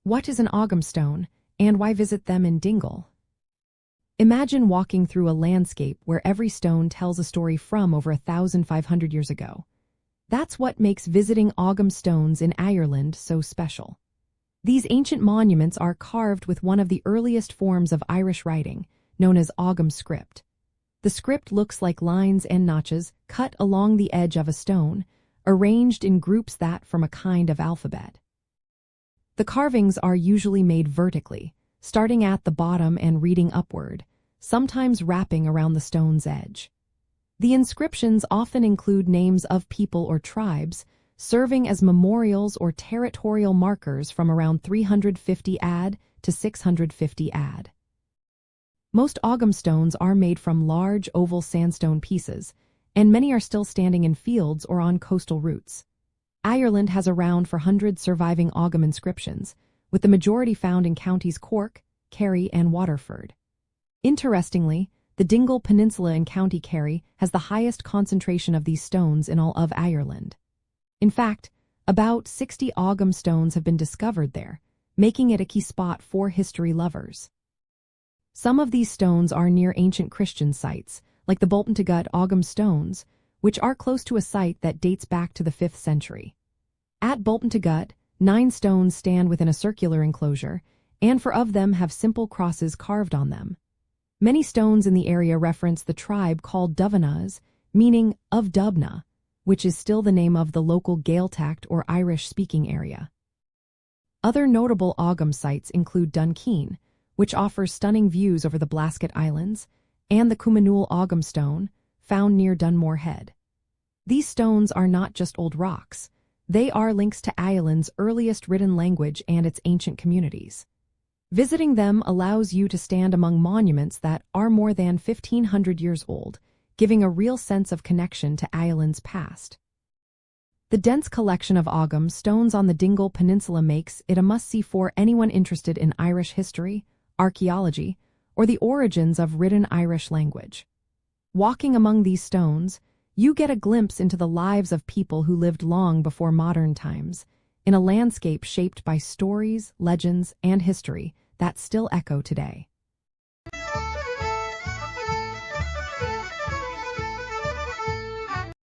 What is an Ogham Stone, and why visit them in Dingle? Imagine walking through a landscape where every stone tells a story from over 1,500 years ago. That's what makes visiting Ogham Stones in Ireland so special. These ancient monuments are carved with one of the earliest forms of Irish writing, known as Ogham script. The script looks like lines and notches cut along the edge of a stone, arranged in groups that form a kind of alphabet. The carvings are usually made vertically, starting at the bottom and reading upward, sometimes wrapping around the stone's edge. The inscriptions often include names of people or tribes, serving as memorials or territorial markers from around 350 AD to 650 AD. Most Ogham stones are made from large oval sandstone pieces, and many are still standing in fields or on coastal routes. Ireland has around 400 surviving Ogham inscriptions, with the majority found in counties Cork, Kerry, and Waterford. Interestingly, the Dingle Peninsula in County Kerry has the highest concentration of these stones in all of Ireland. In fact, about 60 Ogham stones have been discovered there, making it a key spot for history lovers. Some of these stones are near ancient Christian sites, like the Bolton to Gut Ogham stones, which are close to a site that dates back to the 5th century. At Bolton to Gut, 9 stones stand within a circular enclosure, and 4 of them have simple crosses carved on them. Many stones in the area reference the tribe called Dubhna's, meaning of Dubna, which is still the name of the local Gaeltacht or Irish-speaking area. Other notable Ogham sites include Dunkeen, which offers stunning views over the Blasket Islands, and the Cumanool Ogham Stone, found near Dunmore Head. These stones are not just old rocks. They are links to Ireland's earliest written language and its ancient communities. Visiting them allows you to stand among monuments that are more than 1,500 years old, giving a real sense of connection to Ireland's past. The dense collection of Ogham stones on the Dingle Peninsula makes it a must-see for anyone interested in Irish history, archaeology, or the origins of written Irish language. Walking among these stones, you get a glimpse into the lives of people who lived long before modern times, in a landscape shaped by stories, legends, and history that still echo today.